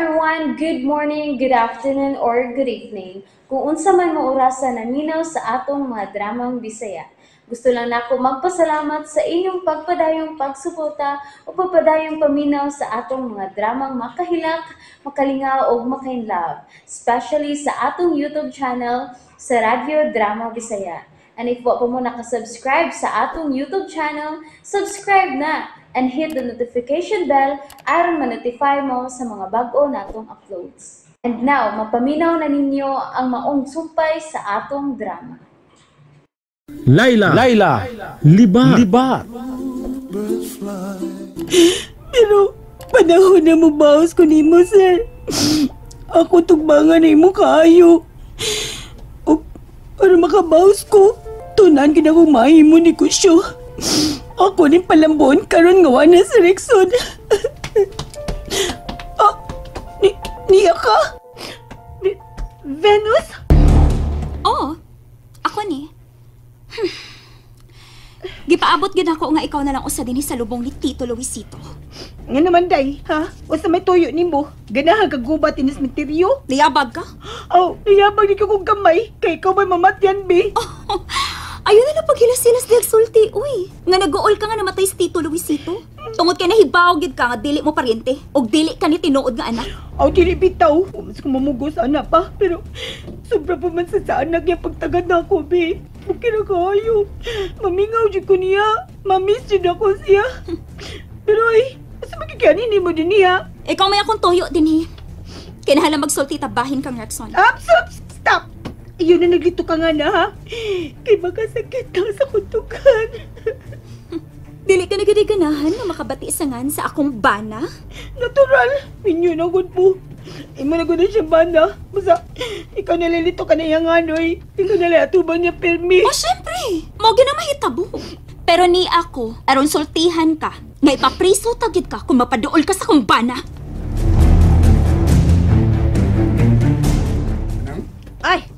everyone, good morning, good afternoon, or good evening. Kung unsa man mo orasan naminaw sa atong mga dramang Bisaya. Gusto lang nako magpasalamat sa inyong pagpadayong pagsuporta o pagpadayong paminaw sa atong mga dramang makahilak, makalingaw o makainlove, especially sa atong YouTube channel sa Radyo Drama Bisaya. And if wa pa mo nakasubscribe sa atong YouTube channel, subscribe na and hit the notification bell aron ma-notify mo sa mga bag-o natong uploads. And now, mapaminaw na ninyo ang maong sumpay sa atong drama. Laila, libat. Pero, panahon na mo baos ko ni mo, sir. Ako tugbangan na mo kaayo. O, para makabaos ko, tunan ka na kong mahimo ni Kusyo. Ako ni palambon karon nga wala sa Rexon. Niya ka? Venus? Oo, ako ni. Gipaabot gid ako nga ikaw na lang usa dinhi sa lubong ni Tito Luisito. Nga naman, day, ha? O sa may tuyo ni mo, ganahan kagubat in sementeryo? Niyabag ka? Oh, niyabag ni ka kong kamay, kay ikaw may mamatyan, be. Oh, ayun na lang paghilas-hilas dahil sulti, uy. Nga nag-uol ka nga namatay si Tito Luisito. Tungod kay nahibaw gid ka nga dili mo paryente, og dili ka ni tinuod nga anak. Aw, dili bitaw. Mas kung mamugos anak pa, pero sobra pa man sa anak niya pagtagad na ako, be. Okay na kayo. Mamingaw dyan ko niya. Mamiss dyan ako siya. Pero ay, asa magkikanin mo din niya? Ikaw may akong tuyo dinhi. Kinahalang magsulti tabahin kang Rexon. Stop! Iyon na naglito ka nga na, ha? Kay makasakit ka sa kuntukan. Dili ka nagidiganahan na makabati sa ngan sa akong bana? Natural. Minyo na gud mo. Imo na gud na siya banda. Basta, ikaw nalilito ka na yung anoy. Ikaw nalatubang niya permi. O syempre, mo na mahitabo. Pero ni ako, aron sultihan ka, nga ipapriso tagid ka kung mapaduol ka sa akong bana. Ay,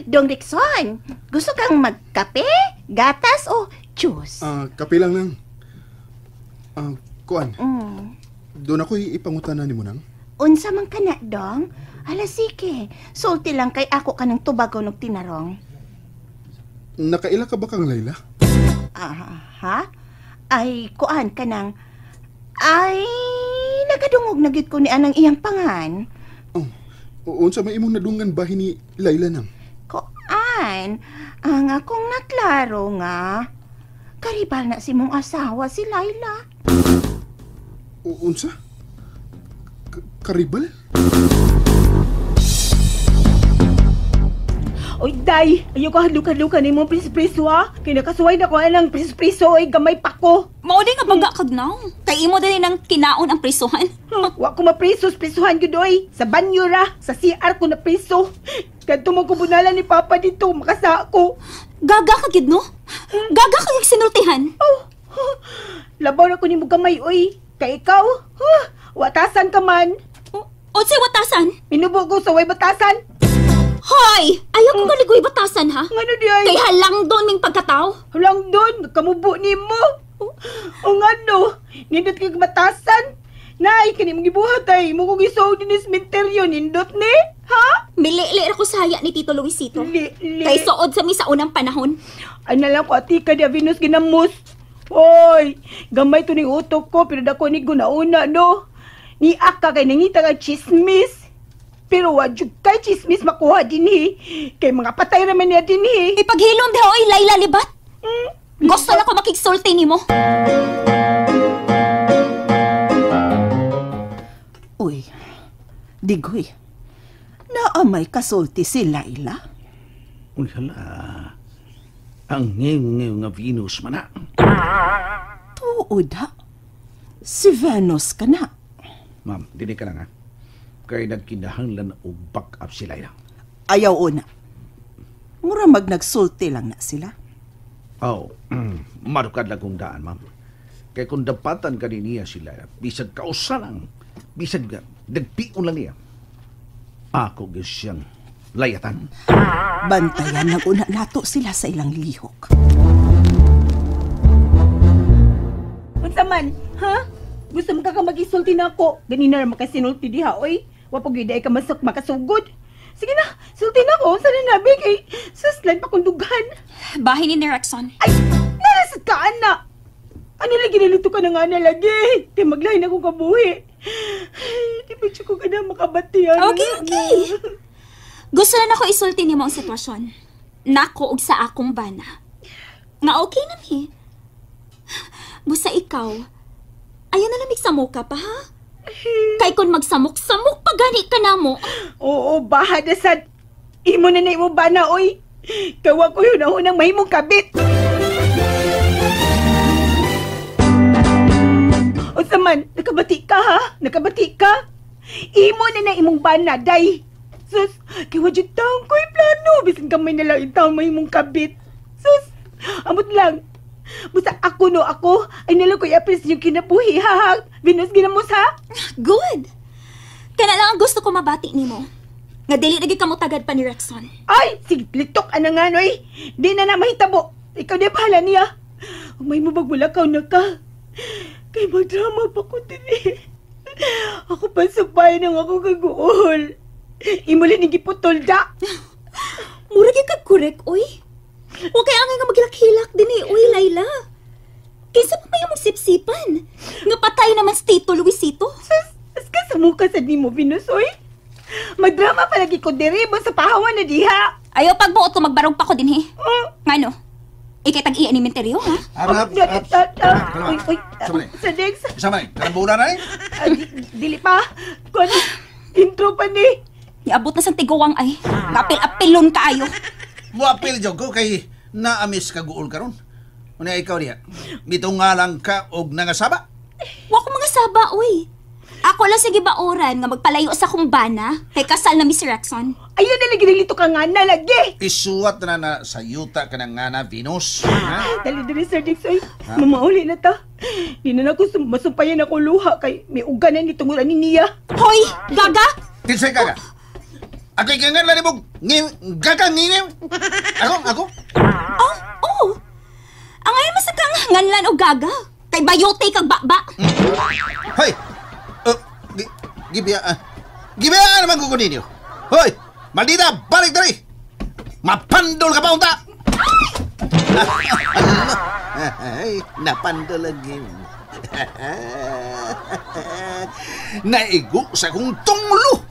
Dong Rexon, gusto kang magkape, gatas o juice? Kape lang nang. Kuan, doon ako ipangutan ni mo nang. Unsa man ka na, Dong? Hala, sige. Sulti lang kay ako ka ng tubago ng tinarong. Nakaila ka ba kang Layla? Ha? Ay, kuan ka nang... Ay, nagadungog na gid ko ni anang iyang pangan. Oh, unsa may imong nadungan bahin ni Layla nang? Kuan, ang akong naklaro nga. Karibal na si mong asawa si Layla. Unsa? Karibal? Oy, day! Ayaw ka hadlukan-lukan ni mong priso-priso, ha? Kaya nakasuway na ko ang priso-priso, ay gamay pa ko. Mao din nga baga kagnaw. Kay imo din nang kinaon ang prisuhan. Wa ko mapriso-prisuhan ko doy. Sa banyo ra, sa CR ko na priso. Kanto mo kubunalan ni Papa dito, makasa ko. Gaga ka gid no? Gaga ka gid sinultihan. Labaw na ko ni mo gamay, oy. Kay ikaw, watasan ka man. Unsay watasan? Minubo ko sa way batasan. Hoy! Ayaw ko maligoy batasan, ha? Ngano di ay? Kay halang doon ming pagkatao. Halang doon, kamubo ni mo. O ngano, nindot kay batasan. Nay, kani mong gibuhat ay, mo kong isaw din sa sementeryo, nindot ni? Ha? Milili ra ko saya ni Tito Luisito. Li. Kay suod sa mi sa unang panahon. Ay nalang ko ati ka di Venus ginamos. Hoy, gamay to ning utok ko, pero dako ni gunauna, no? Ni aka kay nangita ka chismis. Pero wadyo kay chismis makuha dinhi. Kay mga patay naman niya dinhi. Ipaghilom di hoy, Layla Libat. Gusto na ko makigsulti nimo. Uy, digoy. Naamay kasulti si Layla? Unsala. Ang ngayon nga Venus man na. Tuod ha? Si Venus ka na. Ma'am, dili ka lang ha. Kaya nagkinahanglan o back up si Layla. Ayaw una. Mura mag nagsulti lang na sila. Oh, marukad lang kong daan, ma'am. Kaya kung dapatan ka niya si Layla, bisag kausa lang, bisag nagpion lang niya. Ako gis siyang layatan. Bantayan ng una nato sila sa ilang lihok. Unsa man, ha? Gusto mo ka mag-isulti na ako. Ganina ra makasinulti diha, oy. Wapag yun ka makasugod. Sige na, sultin ako. Sana nabi kay suslan pa kundugan. Bahay ni Rexon. Ay, narasat ka, anak. Ano lagi nalito ka na nga na lagi? Di maglahin akong kabuhi. Ay, di ba siya ko ka na makabatihan? Okay. Gusto na ako isulti ni mo ang sitwasyon. Nako og sa akong bana. Nga okay na mi. Busa ikaw, ayaw na lamig sa muka pa, ha? Kay kung magsamok-samok pa gani ka na mo. Oo, baha na sad. Imo na mo ba na, oy? Kawa ko yun ako nang mahimong kabit. O saman, nakabati ka ha? Nakabati ka? Imo na imong bana, day. Sus, kawa dyan taong ko'y plano. Bisan kamay na lang itang mahimong kabit. Sus, amot lang. Basta ako ay nalang ko'y apres yung kinabuhi, ha? Venus, ginamos, ha? Good. Kana lang ang gusto ko mabati nimo. Nga dili lagi ka mo tagad pa ni Rexon. Ay, sige, litok, ano nga, noy? Di na mahitabo. Ikaw na bahala niya. May mabagbulakaw na ka. Kay magdrama pa ko din eh. Ako pa sabay ng ako kaguol. Imuli ni giputol da. Murag kag korek, oy. Huwag kaya nga maghilak-hilak din eh, uy, Layla. Kaysa pa may mong sipsipan. Nga patay naman si Tito Luisito. As ka sa mukha sa di mo, Venus, oy. Magdrama palagi ko diribo sa pahawan na diha. Ayaw pagbuot ko magbarog pa ko din, he. Ngano? Ikitag-iya ni Menterio, ha? Harap, Uy, sa Dex. Sama ni, karambulan na Dili pa. Kung intro pa ni. Iabot na sa tiguwang ay. Kapil-apilon kaayo. Muapil jog ko kay naamis kaguol karon. Una ikaw diha. Mitungalang ka og nangasaba. Wa ko mga saba, uy. Ako lang sige baoran nga magpalayo sa kong bana kay kasal na Miss Rexon. Ayun na lagi nilito ka nga na lagi. Isuwat na sa yuta ka ng nga na Venus. Ha? Dali, Sir Dix, oy. Mamauli na ta. Di na ako masumpayan ako luha kay may uga na ni tungulan ni Nia. Hoy, gaga! Kinsay ka ka? Ako'y kangan lang mo gagang ngingim. Ako? Oh. Ang ngayon masakang nganlan o gaga. Kay bayote kag bakba. Hoy! Gibiya naman ko ninyo. Hoy! Maldita! Balik dari! Mapandol ka pa unta! Ay, napandol lagi. Naigo sa kong tunglo!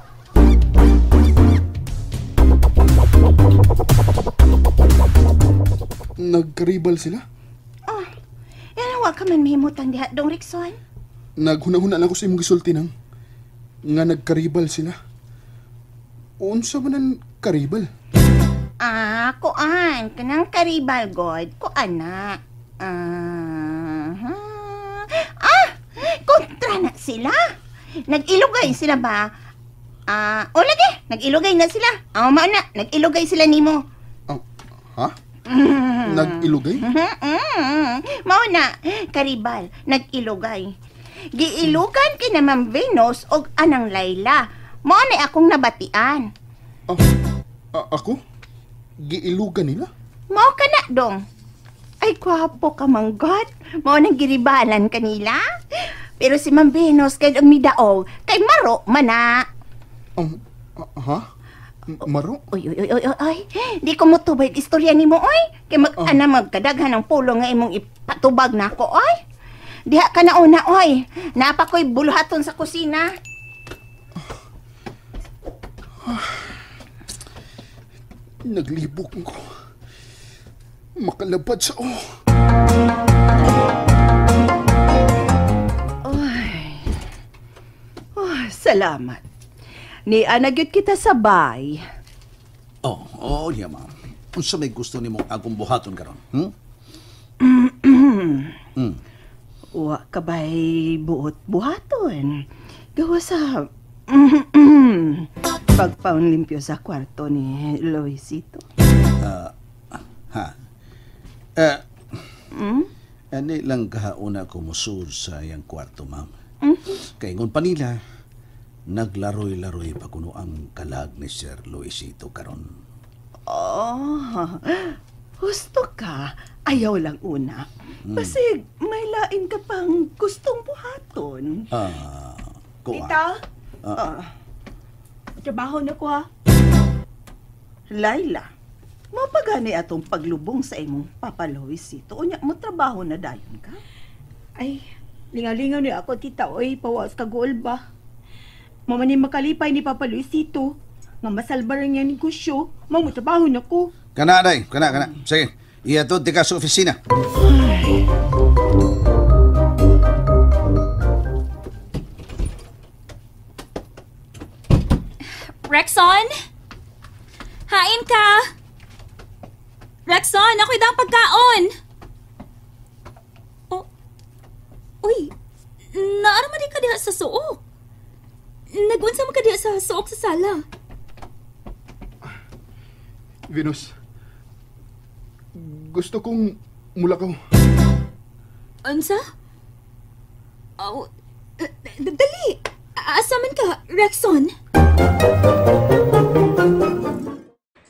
Nagkaribal sila? Oh, yan wa ka man mahimutang diha dong Rexon. Naghuna-huna lang ako sa imong gisulti nang nga nagkaribal sila. Unsa man ang karibal? Kuan. Kanang karibal, God. Kuan na. Kontra na sila. Nag-ilugay sila ba? Lagi. Nag-ilugay na sila. Mauna. Nag-ilugay sila nimo. Ha? Nag-ilugay? Mauna. Karibal. Nag-ilugay. Giilugan kina Ma'am Venus og anang Layla. Mao na akong nabatian. Ako? Giilugan nila? Mao ka na dong. Ay, kwapo ka man, God. Mao nang giribalan kanila. Pero si Ma'am Venus kay ang midaog kay Maro mana. Ha? Maro? Oy. Di ko motubay istorya nimo oy. Kay magkadaghan ng pulo nga imong ipatubag nako oy. Diha ka na una oy. Napa ko'y buluhaton sa kusina. Naglibok ko. Makalabad sa Salamat. Ni anagyot kita sabay. Yeah, ma'am. Unsa may gusto nimo akong buhaton karon? Wa kabay buhaton. Gawa sa pagpaunlimpyo sa kwarto ni Luisito. Ani lang kahauna ko musud sa iyang kwarto, ma'am. Kay ngon pa nila, naglaroy-laroy pa kuno ang kalag ni Sir Luisito karon. Gusto ka? Ayaw lang una. Kasi may lain ka pang gustong buhaton. Kuha. Tita? Trabaho na ko ha. Laila, mapagani atong paglubong sa imong Papa Luisito. Unya mo trabaho na dayon ka? Ay, lingaw-lingaw ni ako, tita. Oy, pawas ka goal ba? Mama ni makalipay ni Papa Luisito. Nga masalba rin yung negosyo. Trabaho na ko. Kana, day. Kana. Sige, iatod di ka sa opisina. Rexon? Hain ka! Rexon, ako'y daang pagkaon! Oh, uy, naaraman din ka diha sa suok. Nagunsa mo ka diha sa suok sa sala. Venus, gusto kong mulakaw. Ansa? Oh, dali! Asaman ka, Rexon?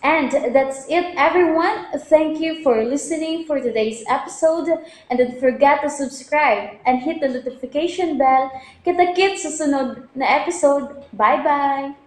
And that's it, everyone. Thank you for listening for today's episode. And don't forget to subscribe and hit the notification bell. Kita-kits sa sunod na episode. Bye-bye!